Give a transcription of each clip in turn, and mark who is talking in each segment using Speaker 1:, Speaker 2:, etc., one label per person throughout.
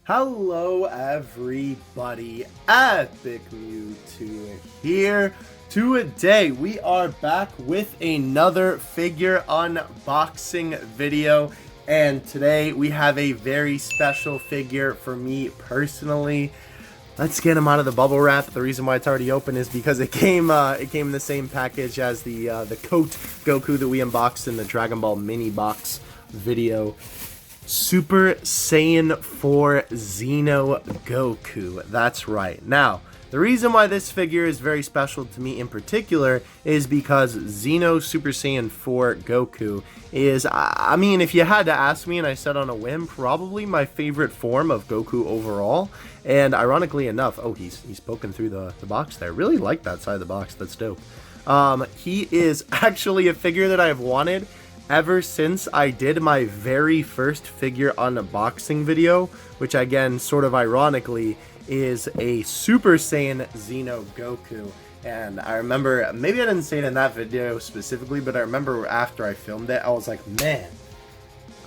Speaker 1: Hello everybody, Epic Mewtwo here. Today we are back with another figure unboxing video, and today we have a very special figure for me personally. Let's get him out of the bubble wrap. The reason why it's already open is because it came in the same package as the coat Goku that we unboxed in the Dragon Ball mini box video. Super Saiyan 4 Xeno Goku. That's right. Now, the reason why this figure is very special to me in particular is because Xeno Super Saiyan 4 Goku is, I mean, if you had to ask me and I said on a whim, probably my favorite form of Goku overall. And ironically enough, oh, he's poking through the box there. Really like that side of the box. That's dope. He is actually a figure that I've wanted ever since I did my very first figure unboxing video, which again, sort of ironically, is a Super Saiyan Xeno Goku. And I remember, maybe I didn't say it in that video specifically, but I remember after I filmed it, I was like, man,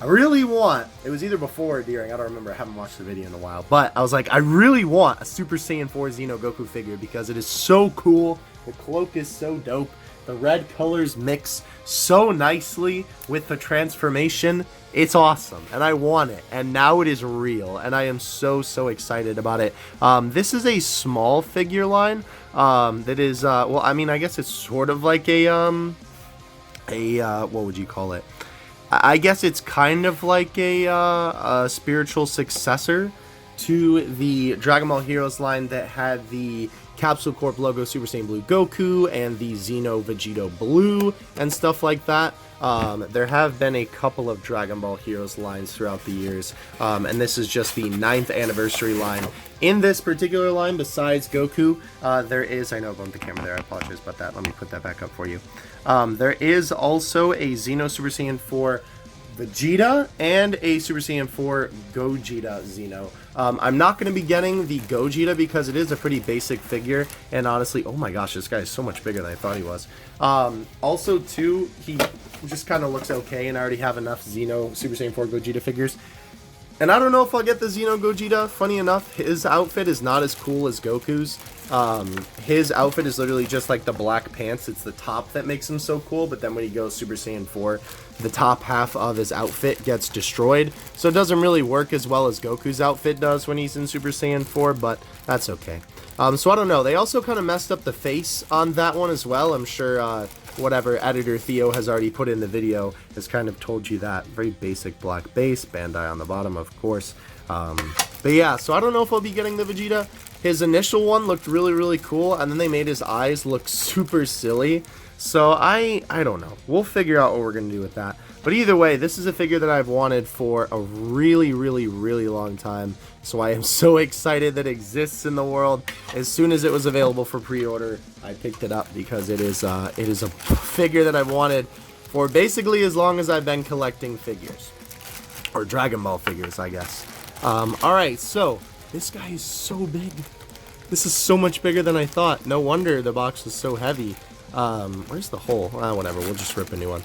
Speaker 1: I really want, it was either before or during, I don't remember, I haven't watched the video in a while, but I was like, I really want a Super Saiyan 4 Xeno Goku figure because it is so cool, the cloak is so dope, the red colors mix so nicely with the transformation. It's awesome, and I want it, and now it is real, and I am so excited about it. This is a small figure line that is, well, I mean, I guess it's sort of like a what would you call it? I guess it's kind of like a spiritual successor to the Dragon Ball Heroes line that had the Capsule Corp logo Super Saiyan Blue Goku and the Xeno Vegito Blue and stuff like that. There have been a couple of Dragon Ball Heroes lines throughout the years, and this is just the 9th anniversary line. In this particular line, besides Goku, there is, I know I bumped the camera there, I apologize about that, let me put that back up for you. There is also a Xeno Super Saiyan 4 Vegeta and a Super Saiyan 4 Gogeta Xeno. I'm not going to be getting the Gogeta because it is a pretty basic figure, and honestly, oh my gosh, this guy is so much bigger than I thought he was. Also, too, he just kind of looks okay, and I already have enough Xeno Super Saiyan 4 Gogeta figures. And I don't know if I'll get the Xeno Gogeta. Funny enough, his outfit is not as cool as Goku's. His outfit is literally just like the black pants. It's the top that makes him so cool, but then when he goes Super Saiyan 4, the top half of his outfit gets destroyed. So it doesn't really work as well as Goku's outfit does when he's in Super Saiyan 4, but that's okay. So I don't know. They also kind of messed up the face on that one as well. I'm sure whatever editor Theo has already put in the video has kind of told you that. Very basic black base, Bandai on the bottom, of course. But yeah, so I don't know if I'll be getting the Vegeta. His initial one looked really cool, and then they made his eyes look super silly. So I don't know. We'll figure out what we're going to do with that. But either way, this is a figure that I've wanted for a really long time. So I am so excited that it exists in the world. As soon as it was available for pre-order, I picked it up because it is a figure that I've wanted for basically as long as I've been collecting figures. Or Dragon Ball figures, I guess. Alright, so this guy is so big. This is so much bigger than I thought. No wonder the box is so heavy. Where's the hole? Whatever, we'll just rip a new one.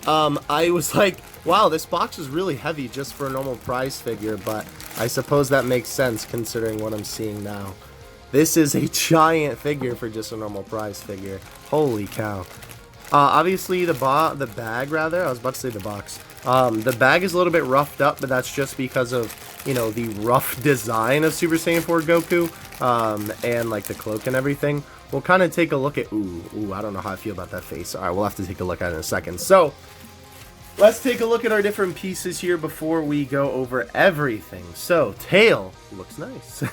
Speaker 1: I was like, wow, this box is really heavy just for a normal prize figure, but I suppose that makes sense considering what I'm seeing now. This is a giant figure for just a normal prize figure. Holy cow. Obviously, the bag, rather, I was about to say the box. The bag is a little bit roughed up, but that's just because of, you know, the rough design of Super Saiyan 4 Goku, and, like, the cloak and everything. We'll kind of take a look at, ooh, I don't know how I feel about that face. Alright, we'll have to take a look at it in a second. So, let's take a look at our different pieces here before we go over everything. So, tail looks nice.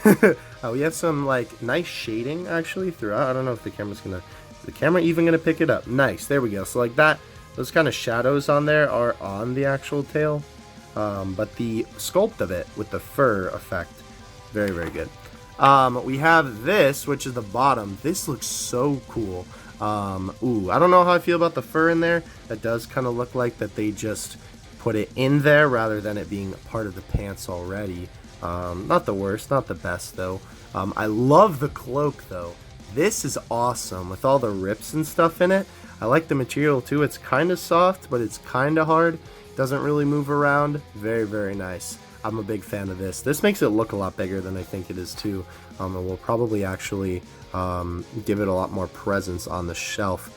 Speaker 1: We have some, like, nice shading, actually, throughout. I don't know if the camera's gonna, is the camera even gonna pick it up? Nice, there we go. So, like that, those kind of shadows on there are on the actual tail. But the sculpt of it with the fur effect, very good. We have this, which is the bottom. This looks so cool. Ooh, I don't know how I feel about the fur in there. That does kind of look like that they just put it in there rather than it being part of the pants already. Not the worst, not the best though. I love the cloak though. This is awesome with all the rips and stuff in it. I like the material too. It's kind of soft, but it's kind of hard. Doesn't really move around. Very, very nice. I'm a big fan of this. This makes it look a lot bigger than I think it is too. And we'll probably actually give it a lot more presence on the shelf.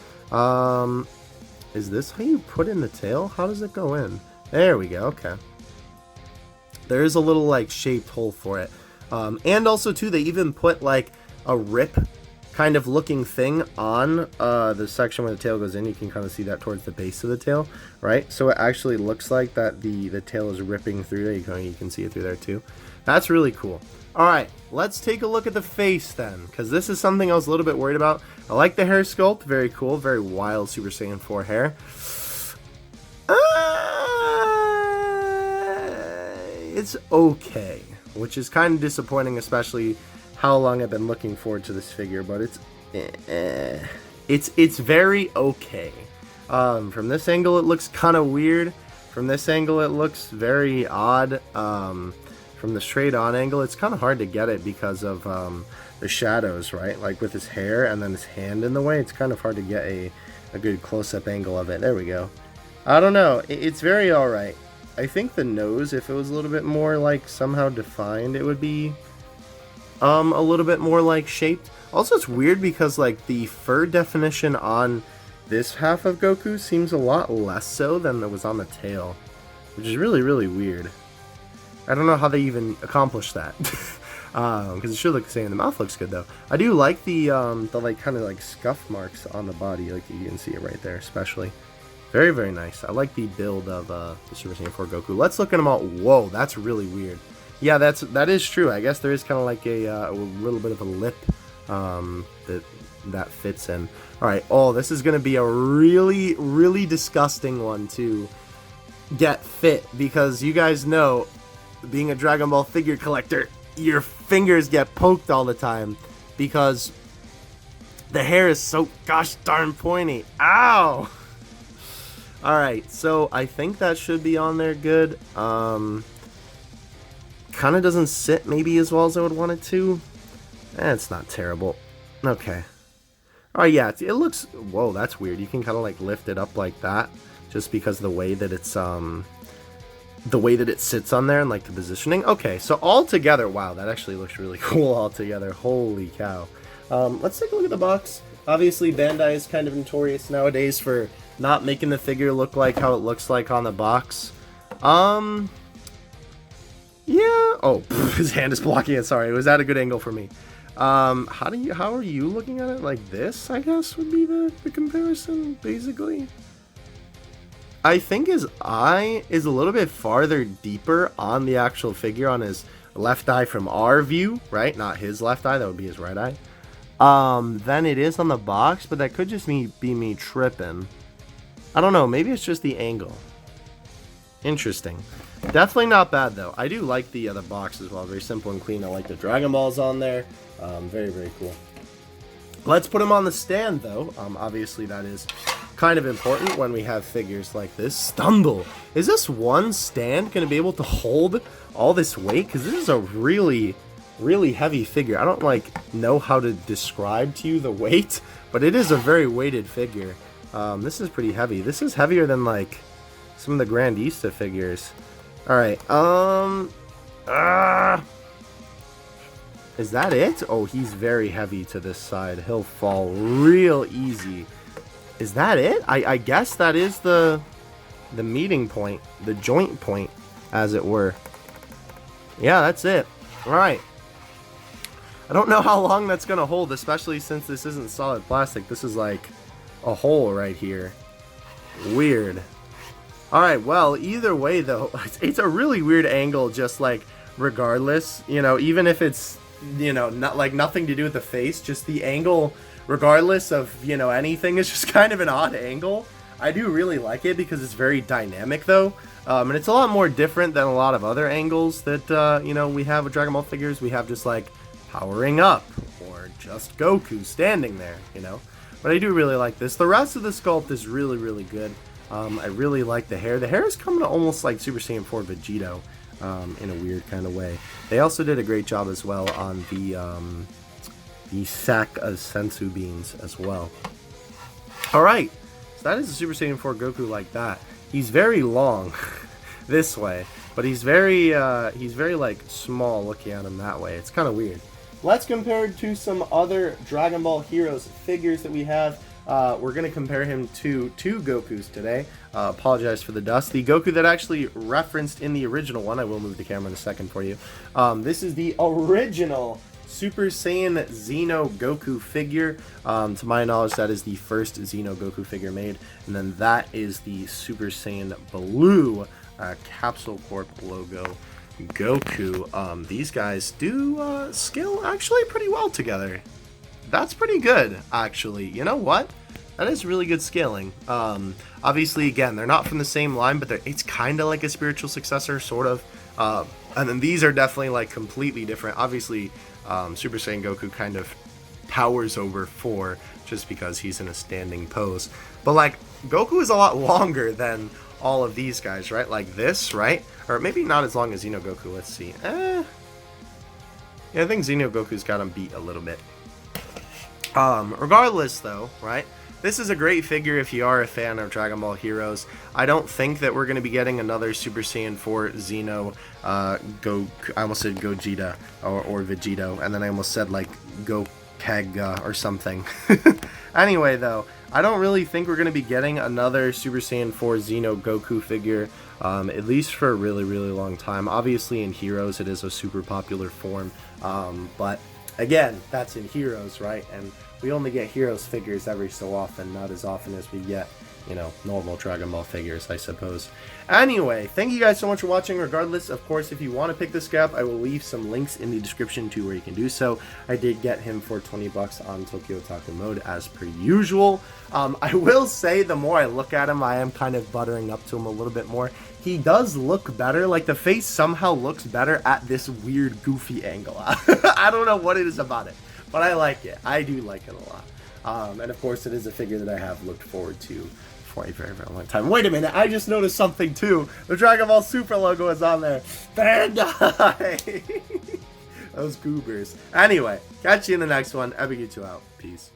Speaker 1: Is this how you put in the tail? How does it go in? There we go. Okay. There is a little like shaped hole for it. And also too, they even put like a rip kind of looking thing on the section where the tail goes in. You can kind of see that towards the base of the tail, right? So it actually looks like that the tail is ripping through there. You can see it through there too. That's really cool. All right, let's take a look at the face then, because this is something I was a little bit worried about. I like the hair sculpt. Very cool. Very wild Super Saiyan 4 hair. It's okay, which is kind of disappointing, especially how long I've been looking forward to this figure, but it's very okay. From this angle it looks kind of weird. From this angle it looks very odd. From the straight on angle it's kind of hard to get it because of the shadows, right? Like with his hair and then his hand in the way, it's kind of hard to get a good close-up angle of it. There we go. I don't know, it's very alright. I think the nose, if it was a little bit more like somehow defined, it would be a little bit more like shaped. Also, it's weird because like the fur definition on this half of Goku seems a lot less so than it was on the tail, which is really, really weird. I don't know how they even accomplished that. Because it sure looks the same. The mouth looks good though. I do like the like kind of like scuff marks on the body, like you can see it right there, especially. Very, very nice. I like the build of the Super Saiyan 4 Goku. Let's look at them all. Whoa, that's really weird. Yeah, that is true. I guess there is kind of like a little bit of a lip that fits in. All right. Oh, this is gonna be a really, really disgusting one to get fit, because you guys know, being a Dragon Ball figure collector, your fingers get poked all the time because the hair is so gosh darn pointy. Ow! Alright, so I think that should be on there good. Kind of doesn't sit maybe as well as I would want it to. It's not terrible. Okay. Oh yeah, it looks... Whoa, that's weird. You can kind of like lift it up like that, just because of the way that it's the way that it sits on there and like the positioning. Okay, so all together, wow, that actually looks really cool all together. Holy cow. Let's take a look at the box. Obviously, Bandai is kind of notorious nowadays for not making the figure look like how it looks like on the box. Yeah. Oh, his hand is blocking it. Sorry, it was at a good angle for me. How are you looking at it? Like this, I guess, would be the comparison, basically. I think his eye is a little bit farther deeper on the actual figure, on his left eye from our view, right? Not his left eye, that would be his right eye. Than it is on the box, but that could just be me tripping. I don't know, maybe it's just the angle. Interesting. Definitely not bad though. I do like the box as well, very simple and clean. I like the Dragon Balls on there. Very, very cool. Let's put him on the stand though. Obviously that is kind of important when we have figures like this. Stumble. Is this one stand going to be able to hold all this weight? Because this is a really, really heavy figure. I don't like know how to describe to you the weight, but it is a very weighted figure. This is pretty heavy. This is heavier than like some of the Grandista figures. All right. Is that it? Oh, he's very heavy to this side. He'll fall real easy. Is that it? I guess that is the meeting point, the joint point, as it were. Yeah, that's it. All right. I don't know how long that's going to hold, especially since this isn't solid plastic. This is like a hole right here. Weird. All right, well, either way, though, it's a really weird angle, just like regardless, you know, even if it's, you know, not like nothing to do with the face, just the angle, regardless of, you know, anything, is just kind of an odd angle. I do really like it because it's very dynamic, though. And it's a lot more different than a lot of other angles that, you know, we have with Dragon Ball figures. We have just like powering up or just Goku standing there, you know. But I do really like this. The rest of the sculpt is really, really good. I really like the hair. The hair is coming to almost like Super Saiyan 4 Vegito in a weird kind of way. They also did a great job as well on the the sack of sensu beans as well. Alright, so that is the Super Saiyan 4 Goku like that. He's very long this way, but he's very like small looking at him that way. It's kind of weird. Let's compare it to some other Dragon Ball Heroes figures that we have. We're going to compare him to two Gokus today. Apologize for the dust. The Goku that actually referenced in the original one, I will move the camera in a second for you. This is the original Super Saiyan Xeno Goku figure. To my knowledge, that is the first Xeno Goku figure made. And then that is the Super Saiyan Blue Capsule Corp logo Goku. These guys do scale actually pretty well together. That's pretty good, actually. You know what? That is really good scaling. Obviously, again, they're not from the same line, but it's kind of like a spiritual successor, sort of. And then these are definitely like completely different. Obviously, Super Saiyan Goku kind of powers over 4 just because he's in a standing pose. But like, Goku is a lot longer than all of these guys, right? Like this, right? Or maybe not as long as Xeno Goku. Let's see. Yeah, I think Xeno Goku's got him beat a little bit. Regardless, though, right? This is a great figure if you are a fan of Dragon Ball Heroes. I don't think that we're going to be getting another Super Saiyan 4 Xeno Goku. I almost said Gogeta or Vegito, and then I almost said like Gokega or something. Anyway, though, I don't really think we're going to be getting another Super Saiyan 4 Xeno Goku figure, at least for a really, really long time. Obviously, in Heroes, it is a super popular form, but again, that's in Heroes, right? And we only get Heroes figures every so often, not as often as we get, you know, normal Dragon Ball figures, I suppose. Anyway, thank you guys so much for watching. Regardless, of course, if you want to pick this guy up, I will leave some links in the description to where you can do so. I did get him for 20 bucks on Tokyo Otaku mode, as per usual. I will say, the more I look at him, I am kind of buttering up to him a little bit more. He does look better. Like, the face somehow looks better at this weird, goofy angle. I don't know what it is about it, but I like it. I do like it a lot. And of course, it is a figure that I have looked forward to for a very, very long time. Wait a minute, I just noticed something too. The Dragon Ball Super logo is on there. Bandai! Those goobers. Anyway, catch you in the next one. Epic you two out. Peace.